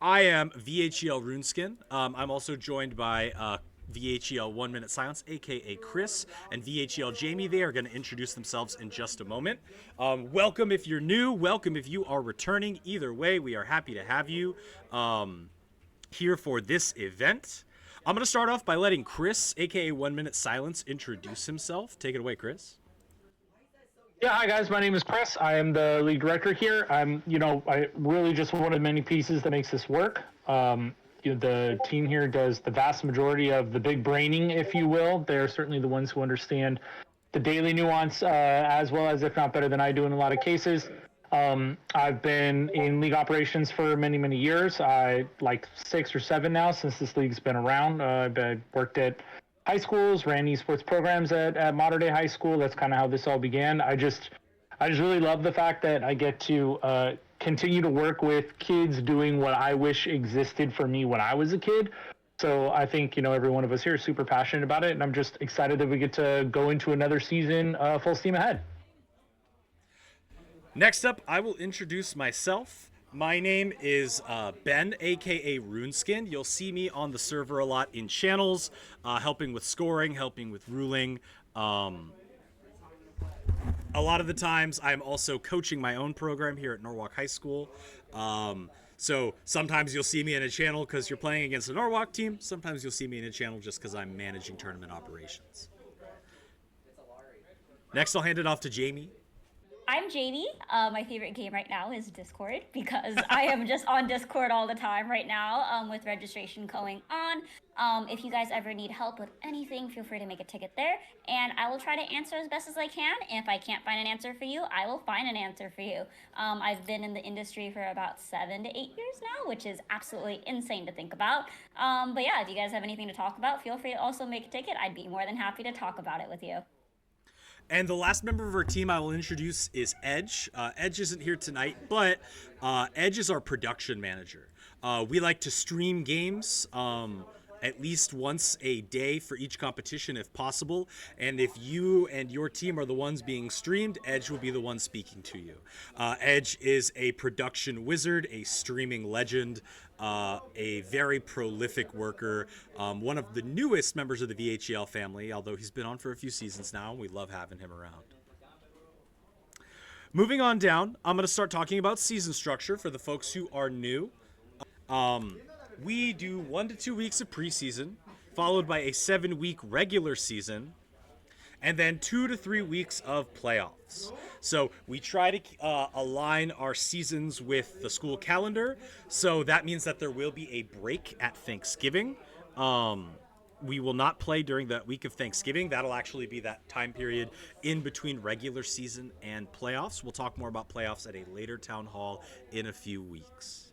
I am VHEL Runeskin. I'm also joined by VHEL 1 Minute Silence, aka Chris, and VHEL Jamie. They are going to introduce themselves in just a moment. Welcome if you're new, welcome if you are returning. Either way, we are happy to have you here for this event. I'm going to start off by letting Chris, aka 1 Minute Silence, introduce himself. Take it away, Chris. Yeah, hi guys. My name is Chris. I am the lead director here. I really just one of the many pieces that makes this work. The team here does the vast majority of the big braining, if you will. They're certainly the ones who understand the daily nuance as well as, if not better than I do in a lot of cases. I've been in league operations for many, many years. I like 6 or 7 now since this league's been around. I've worked at high schools, ran esports programs at Modern Day High School. That's kind of how this all began. I just really love the fact that I get to continue to work with kids doing what I wish existed for me when I was a kid. So I think every one of us here is super passionate about it, and I'm just excited that we get to go into another season full steam ahead. Next up, I will introduce myself. My name is Ben, aka Runeskin. You'll see me on the server a lot in channels, helping with scoring, helping with ruling. A lot of the times, I'm also coaching my own program here at Norwalk High School. So sometimes you'll see me in a channel because you're playing against a Norwalk team. Sometimes you'll see me in a channel just because I'm managing tournament operations. Next, I'll hand it off to Jamie. I'm Jamie. My favorite game right now is Discord because I am just on Discord all the time right now with registration going on. If you guys ever need help with anything, feel free to make a ticket there, and I will try to answer as best as I can. If I can't find an answer for you, I will find an answer for you. I've been in the industry for about 7 to 8 years now, which is absolutely insane to think about. But yeah, if you guys have anything to talk about, feel free to also make a ticket. I'd be more than happy to talk about it with you. And the last member of our team I will introduce is Edge. Edge isn't here tonight, but Edge is our production manager. We like to stream games at least once a day for each competition if possible. And if you and your team are the ones being streamed, Edge will be the one speaking to you. Edge is a production wizard, a streaming legend, a very prolific worker, one of the newest members of the VHEL family, although he's been on for a few seasons now, and we love having him around. Moving on down, I'm going to start talking about season structure for the folks who are new. We do 1 to 2 weeks of preseason, followed by a 7-week regular season, and then 2 to 3 weeks of playoffs. So we try to align our seasons with the school calendar. So that means that there will be a break at Thanksgiving. We will not play during that week of Thanksgiving. That'll actually be that time period in between regular season and playoffs. We'll talk more about playoffs at a later town hall in a few weeks.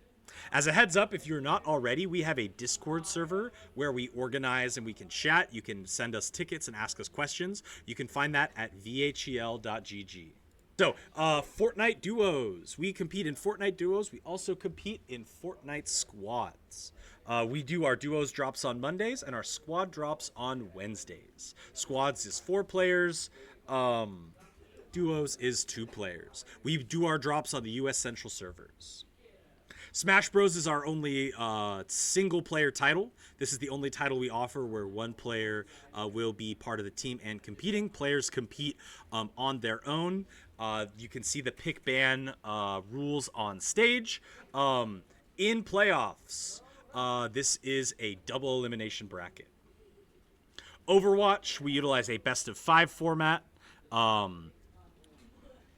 As a heads up, if you're not already, we have a Discord server where we organize and we can chat. You can send us tickets and ask us questions. You can find that at vhel.gg. So, Fortnite duos. We compete in Fortnite duos. We also compete in Fortnite squads. We do our duos drops on Mondays and our squad drops on Wednesdays. Squads is 4 players. Duos is 2 players. We do our drops on the US Central servers. Smash Bros is our only single player title. This is the only title we offer where one player will be part of the team and competing. Players compete on their own. You can see the pick ban rules on stage. In playoffs, this is a double elimination bracket. Overwatch, we utilize a best of 5 format.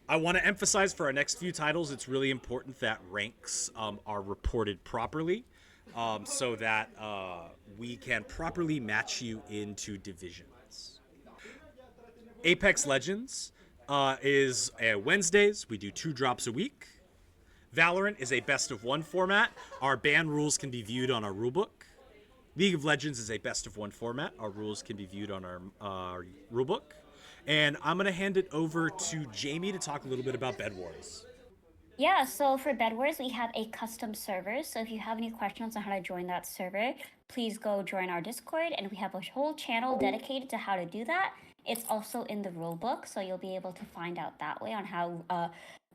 I want to emphasize for our next few titles, it's really important that ranks are reported properly so that we can properly match you into divisions. Apex Legends is Wednesdays. We do 2 drops a week. Valorant is a best of 1 format. Our ban rules can be viewed on our rulebook. League of Legends is a best of 1 format. Our rules can be viewed on our rulebook. And I'm going to hand it over to Jamie to talk a little bit about Bed Wars. Yeah, so for Bed Wars, we have a custom server. So if you have any questions on how to join that server, please go join our Discord, and we have a whole channel dedicated to how to do that. It's also in the rule book, so you'll be able to find out that way on how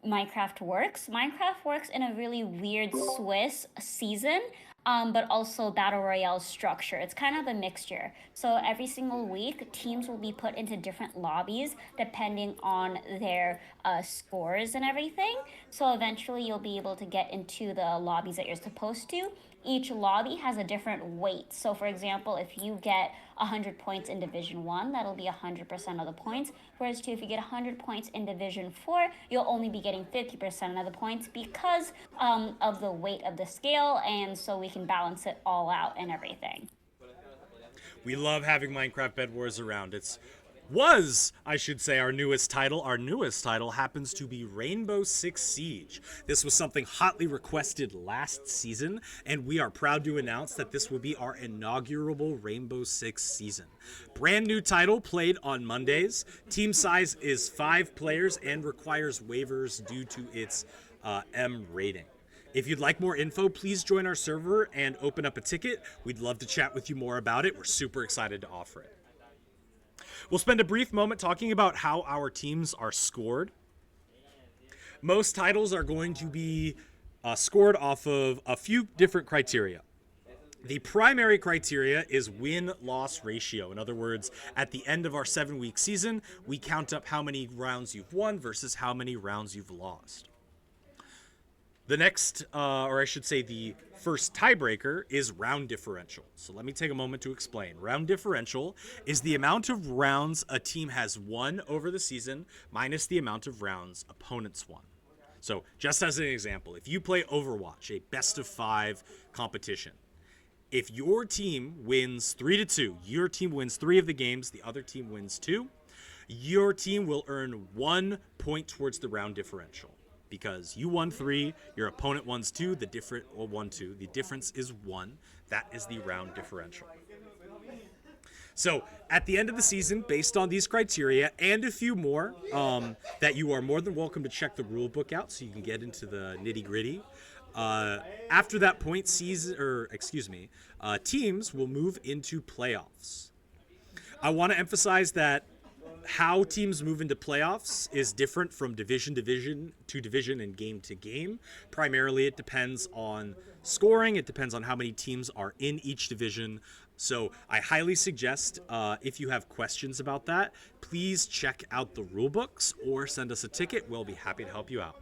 Minecraft works. Minecraft works in a really weird Swiss season, but also battle royale structure. It's kind of a mixture. So every single week, teams will be put into different lobbies depending on their scores and everything. So eventually, you'll be able to get into the lobbies that you're supposed to. Each lobby has a different weight. So, for example, if you get 100 points in Division 1, that'll be 100% of the points. Whereas, if you get 100 points in Division 4, you'll only be getting 50% of the points because of the weight of the scale, and so we can balance it all out and everything. We love having Minecraft Bed Wars around. I should say, our newest title. Our newest title happens to be Rainbow Six Siege. This was something hotly requested last season, and we are proud to announce that this will be our inaugural Rainbow Six season. Brand new title, played on Mondays. Team size is 5 players and requires waivers due to its M rating. If you'd like more info, please join our server and open up a ticket. We'd love to chat with you more about it. We're super excited to offer it. We'll spend a brief moment talking about how our teams are scored. Most titles are going to be scored off of a few different criteria. The primary criteria is win-loss ratio. In other words, at the end of our 7-week season, we count up how many rounds you've won versus how many rounds you've lost. The next, or I should say the first tiebreaker, is round differential. So let me take a moment to explain. Round differential is the amount of rounds a team has won over the season minus the amount of rounds opponents won. So just as an example, if you play Overwatch, a best of 5 competition, if your team wins 3-2, your team wins 3 of the games, the other team wins 2, your team will earn 1 point towards the round differential. Because you won 3, your opponent won 2, the difference is 1. That is the round differential. So at the end of the season, based on these criteria and a few more that you are more than welcome to check the rule book out so you can get into the nitty gritty. After that point season, teams will move into playoffs. I want to emphasize that how teams move into playoffs is different from division to division and game to game. Primarily, it depends on scoring. It depends on how many teams are in each division. So I highly suggest if you have questions about that, please check out the rule books or send us a ticket. We'll be happy to help you out.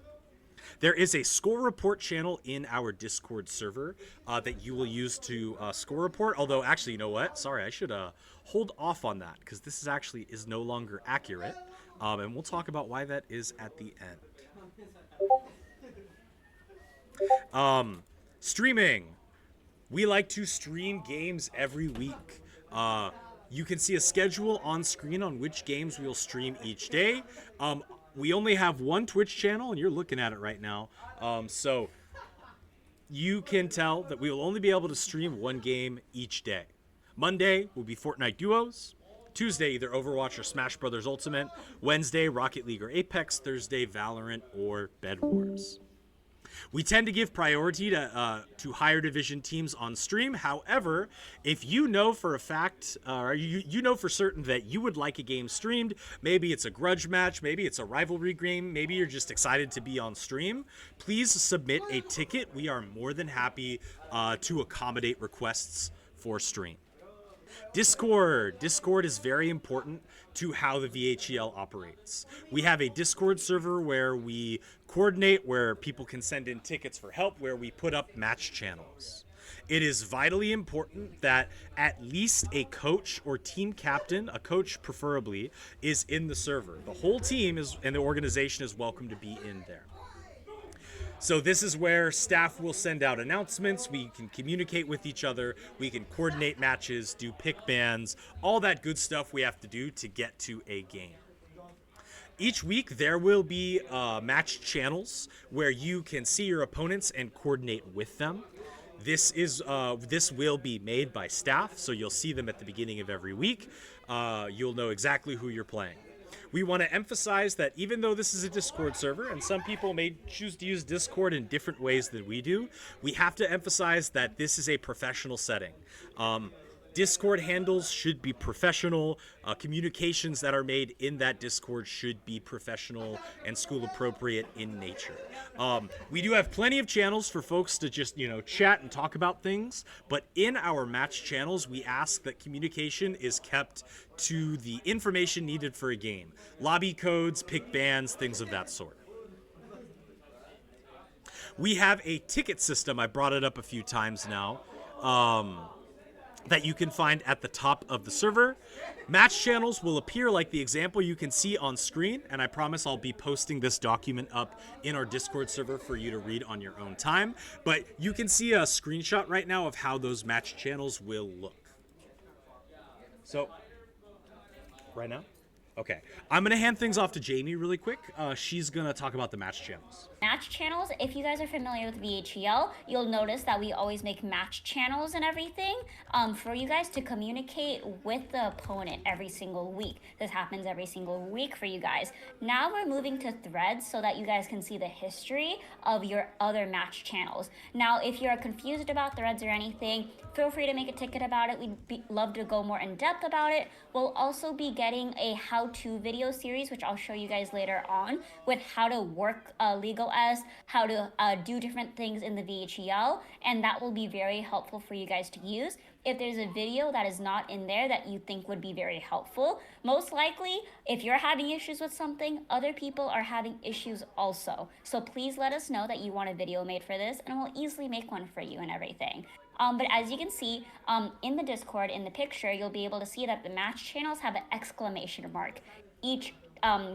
There is a score report channel in our Discord server that you will use to score report. Although, actually, you know what? Sorry, I should hold off on that because this is no longer accurate. And we'll talk about why that is at the end. Streaming. We like to stream games every week. You can see a schedule on screen on which games we'll stream each day. We only have one Twitch channel, and you're looking at it right now. So you can tell that we will only be able to stream one game each day. Monday will be Fortnite Duos. Tuesday, either Overwatch or Smash Bros. Ultimate. Wednesday, Rocket League or Apex. Thursday, Valorant or Bed Wars. We tend to give priority to higher division teams on stream. However, if you know for a fact, or you know for certain that you would like a game streamed, maybe it's a grudge match, maybe it's a rivalry game, maybe you're just excited to be on stream, please submit a ticket. We are more than happy to accommodate requests for stream. Discord is very important to how the VHEL operates. We have a Discord server where we coordinate, where people can send in tickets for help, where we put up match channels. It is vitally important that at least a coach or team captain, a coach preferably, is in the server. The whole team and the organization is welcome to be in there. So this is where staff will send out announcements, we can communicate with each other, we can coordinate matches, do pick bans, all that good stuff we have to do to get to a game. Each week there will be match channels where you can see your opponents and coordinate with them. This will be made by staff, so you'll see them at the beginning of every week. You'll know exactly who you're playing. We want to emphasize that even though this is a Discord server, and some people may choose to use Discord in different ways than we do, we have to emphasize that this is a professional setting. Discord handles should be professional. Communications that are made in that Discord should be professional and school appropriate in nature. We do have plenty of channels for folks to just, chat and talk about things, but in our match channels, we ask that communication is kept to the information needed for a game. Lobby codes, pick bans, things of that sort. We have a ticket system. I brought it up a few times now. That you can find at the top of the server. Match channels will appear like the example you can see on screen, and I promise I'll be posting this document up in our Discord server for you to read on your own time. But you can see a screenshot right now of how those match channels will look. So, right now? Okay. I'm going to hand things off to Jamie really quick. She's going to talk about the match channels. Match channels, if you guys are familiar with VHEL, you'll notice that we always make match channels and everything for you guys to communicate with the opponent every single week. This happens every single week for you guys. Now we're moving to threads so that you guys can see the history of your other match channels. Now, if you're confused about threads or anything, feel free to make a ticket about it. We'd love to go more in depth about it. We'll also be getting a how-to video series, which I'll show you guys later on, with how to work Legal S, how to do different things in the VHEL, and that will be very helpful for you guys to use. If there's a video that is not in there that you think would be very helpful, most likely, if you're having issues with something, other people are having issues also. So please let us know that you want a video made for this, and we'll easily make one for you and everything. But as you can see, in the Discord, in the picture, you'll be able to see that the match channels have an exclamation mark. Each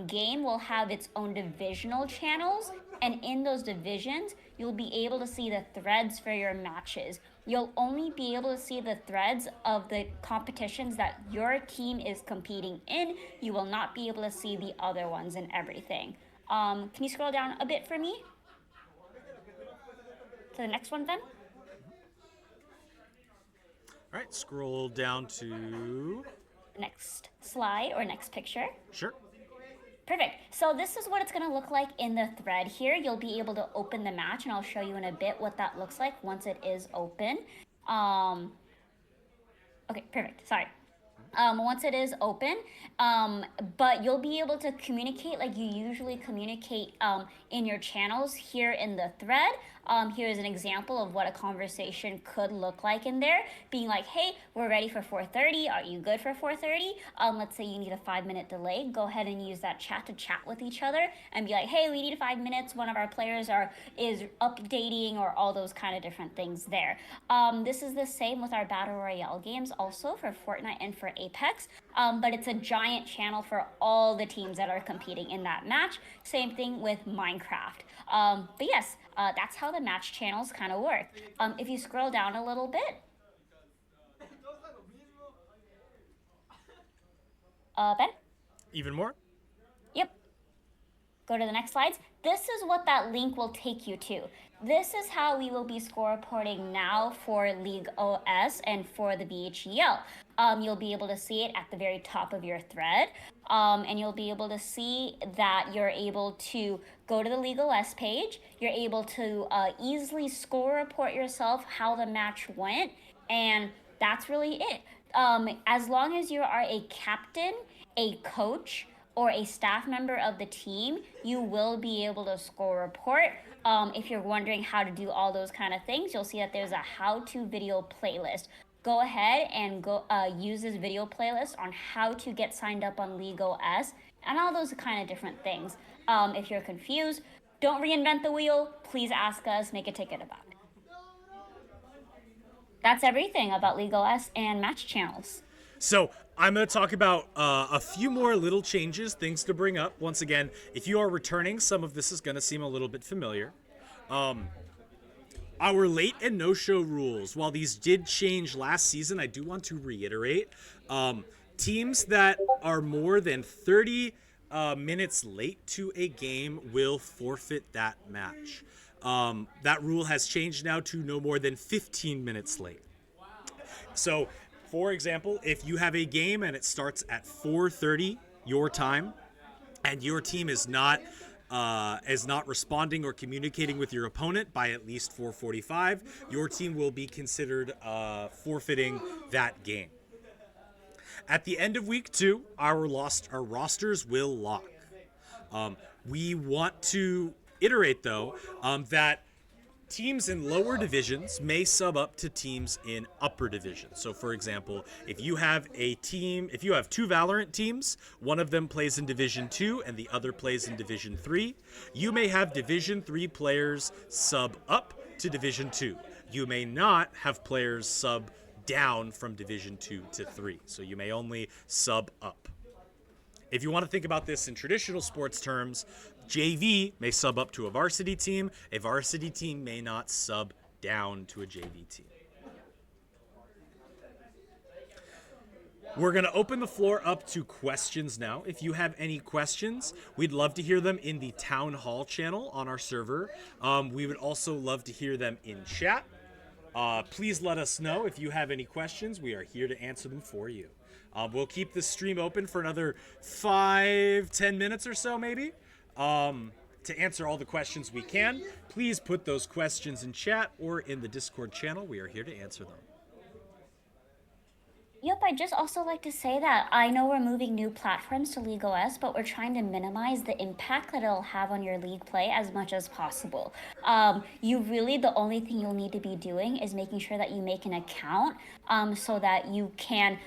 game will have its own divisional channels, and in those divisions, you'll be able to see the threads for your matches. You'll only be able to see the threads of the competitions that your team is competing in. You will not be able to see the other ones and everything. Can you scroll down a bit for me? To the next one then? All right, scroll down to... Next slide or next picture. Sure. Perfect. So this is what it's going to look like in the thread here. You'll be able to open the match, and I'll show you in a bit what that looks like once it is open. Okay, perfect. Sorry. Once it is open, but you'll be able to communicate like you usually communicate in your channels here in the thread. Here's an example of what a conversation could look like in there, being like, hey, we're ready for 4:30. Are you good for 4:30? Let's say you need a 5-minute delay. Go ahead and use that chat to chat with each other and be like, hey, we need 5 minutes. One of our players is updating, or all those kind of different things there. This is the same with our Battle Royale games also for Fortnite and for Apex, but it's a giant channel for all the teams that are competing in that match. Same thing with Minecraft. But yes, that's how the match channels kind of work. If you scroll down a little bit, Ben? Even more? Yep. Go to the next slides. This is what that link will take you to. This is how we will be score reporting now for League OS and for the VHEL. You'll be able to see it at the very top of your thread, and you'll be able to see that you're able to go to the League OS page. You're able to easily score report yourself how the match went, and that's really it. As long as you are a captain, a coach, or a staff member of the team, you will be able to score report. If you're wondering how to do all those kind of things, you'll see that there's a how-to video playlist. Go ahead and go use this video playlist on how to get signed up on League OS and all those kind of different things. If you're confused, don't reinvent the wheel. Please ask us, make a ticket about it. That's everything about League OS and match channels. So I'm going to talk about a few more little changes, things to bring up. Once again, if you are returning, some of this is going to seem a little bit familiar. Our late and no-show rules, while these did change last season, I do want to reiterate, teams that are more than 30 minutes late to a game will forfeit that match. That rule has changed now to no more than 15 minutes late. So, for example, if you have a game and it starts at 4:30 your time, and your team is not is not responding or communicating with your opponent by at least 4:45, your team will be considered forfeiting that game. At the end of week 2, our rosters will lock. We want to iterate, though, that teams in lower divisions may sub up to teams in upper divisions. So, for example, if you have two Valorant teams, one of them plays in Division 2 and the other plays in Division 3, you may have Division 3 players sub up to Division 2. You may not have players sub down from Division 2 to 3. So you may only sub up. If you want to think about this in traditional sports terms, JV may sub up to a varsity team. A varsity team may not sub down to a JV team. We're going to open the floor up to questions now. If you have any questions, we'd love to hear them in the Town Hall channel on our server. We would also love to hear them in chat. Please let us know if you have any questions. We are here to answer them for you. We'll keep the stream open for another 5-10 minutes or so, maybe, to answer all the questions we can. Please put those questions in chat or in the Discord channel. We are here to answer them. Yep, I'd just also like to say that I know we're moving new platforms to League OS, but we're trying to minimize the impact that it'll have on your league play as much as possible. The only thing you'll need to be doing is making sure that you make an account so that you can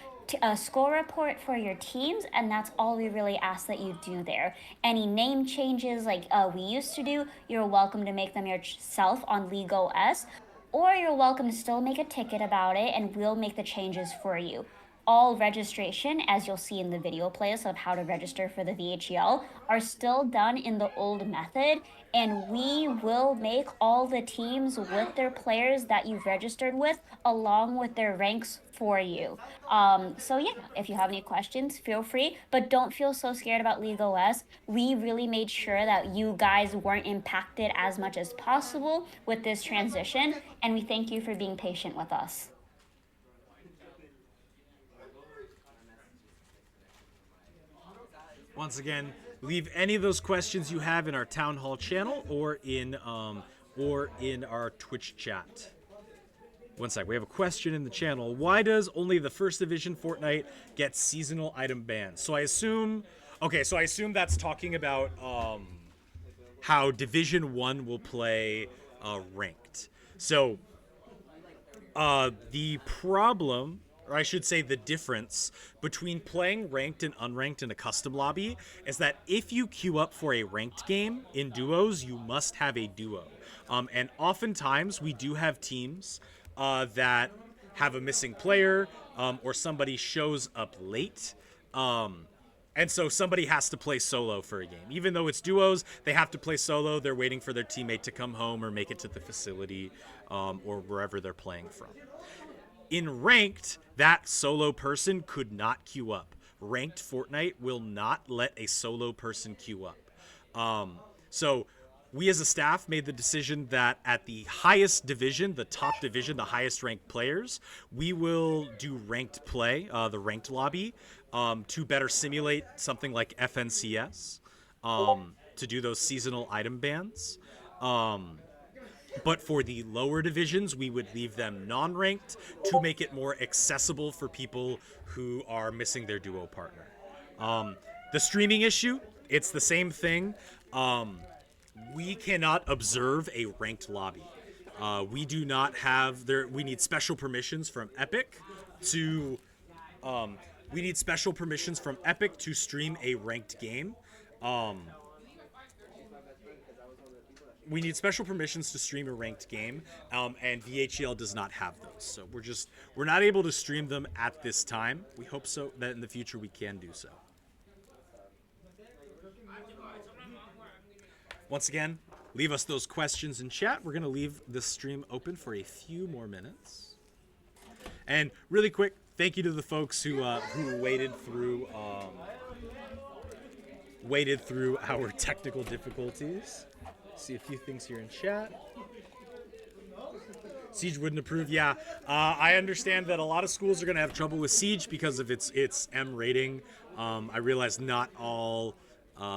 score report for your teams, and that's all we really ask that you do there. Any name changes like we used to do, you're welcome to make them yourself on League OS, or you're welcome to still make a ticket about it and we'll make the changes for you. All registration, as you'll see in the video playlist of how to register for the VHEL, are still done in the old method, and we will make all the teams with their players that you've registered with along with their ranks for you. So yeah, if you have any questions, feel free, but don't feel so scared about League OS. We really made sure that you guys weren't impacted as much as possible with this transition, and we thank you for being patient with us. Once again, leave any of those questions you have in our Town Hall channel or in our Twitch chat. One sec, we have a question in the channel. Why does only the First Division Fortnite get seasonal item bans? So I assume that's talking about how Division 1 will play ranked. So the problem, or I should say the difference between playing ranked and unranked in a custom lobby is that if you queue up for a ranked game in duos, you must have a duo. And oftentimes we do have teams that have a missing player or somebody shows up late. And so somebody has to play solo for a game. Even though it's duos, they have to play solo. They're waiting for their teammate to come home or make it to the facility or wherever they're playing from. In ranked, that solo person could not queue up. Ranked Fortnite will not let a solo person queue up. So we as a staff made the decision that at the highest division, the top division, the highest ranked players, we will do ranked play, the ranked lobby, to better simulate something like FNCS, to do those seasonal item bans. But for the lower divisions, we would leave them non-ranked to make it more accessible for people who are missing their duo partner. The streaming issue, it's the same thing. We cannot observe a ranked lobby. We do not have we need special permissions from Epic to stream a ranked game. We need special permissions to stream a ranked game, and VHEL does not have those. So we're not able to stream them at this time. We hope so that in the future we can do so. Once again, leave us those questions in chat. We're going to leave the stream open for a few more minutes. And really quick, thank you to the folks who waited through our technical difficulties. See a few things here in chat. Siege wouldn't approve. Yeah, I understand that a lot of schools are going to have trouble with Siege because of its M rating. I realize not all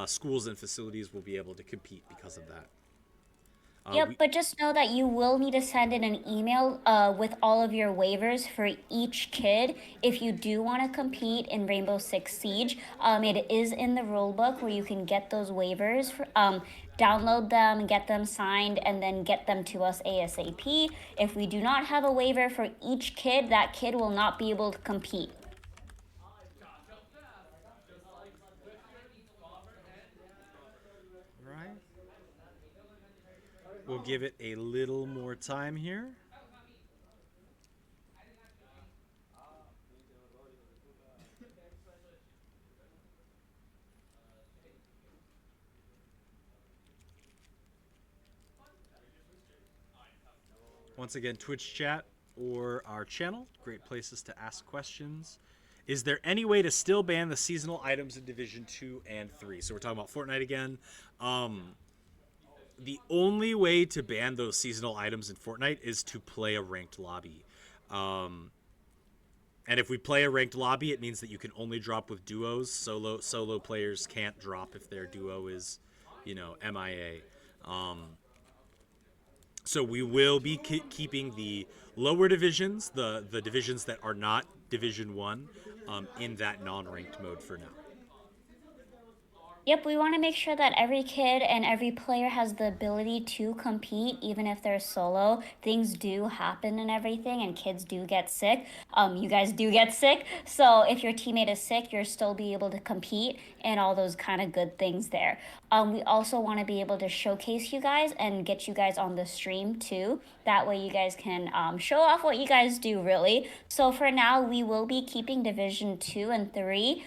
schools and facilities will be able to compete because of that. Yep, but just know that you will need to send in an email with all of your waivers for each kid if you do want to compete in Rainbow Six Siege. It is in the rulebook where you can get those waivers, download them, get them signed, and then get them to us ASAP. If we do not have a waiver for each kid, that kid will not be able to compete. Right. We'll give it a little more time here. Once again, Twitch chat or our channel, great places to ask questions. Is there any way to still ban the seasonal items in Division 2 and 3? So we're talking about Fortnite again. The only way to ban those seasonal items in Fortnite is to play a ranked lobby. And if we play a ranked lobby, it means that you can only drop with duos. Solo players can't drop if their duo is, MIA. So we will be keeping the lower divisions, the divisions that are not Division 1, in that non-ranked mode for now. Yep, we want to make sure that every kid and every player has the ability to compete, even if they're solo. Things do happen and everything, and kids do get sick. You guys do get sick. So if your teammate is sick, you'll still be able to compete and all those kind of good things there. We also want to be able to showcase you guys and get you guys on the stream too. That way you guys can show off what you guys do, really. So for now, we will be keeping Division 2 and 3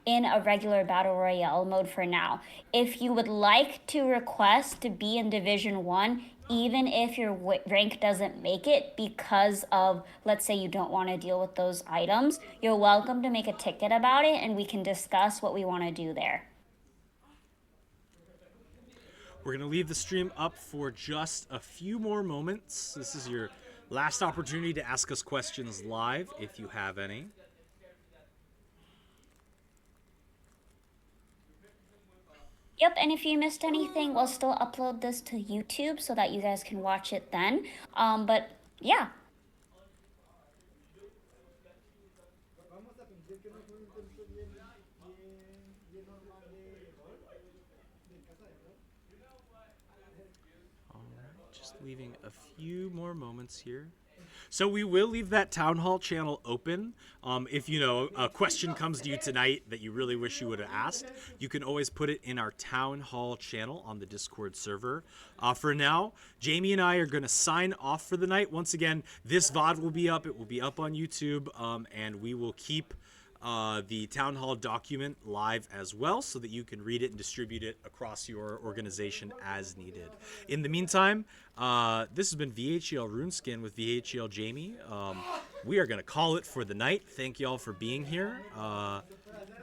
in a regular battle royale mode for now. If you would like to request to be in Division 1, even if your rank doesn't make it because of, let's say, you don't want to deal with those items, you're welcome to make a ticket about it and we can discuss what we want to do there. We're going to leave the stream up for just a few more moments. This is your last opportunity to ask us questions live if you have any. Yep, and if you missed anything, we'll still upload this to YouTube so that you guys can watch it then. But yeah. All right, just leaving a few more moments here. So we will leave that town hall channel open. If a question comes to you tonight that you really wish you would have asked, you can always put it in our town hall channel on the Discord server. For now, Jamie and I are going to sign off for the night. Once again, this VOD will be up. It will be up on YouTube, and we will keep the town hall document live as well so that you can read it and distribute it across your organization as needed. In the meantime, this has been VHEL RuneSkin with VHEL Jamie. We are going to call it for the night. Thank you all for being here. And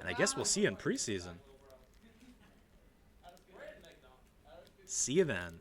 I guess we'll see you in preseason. See you then.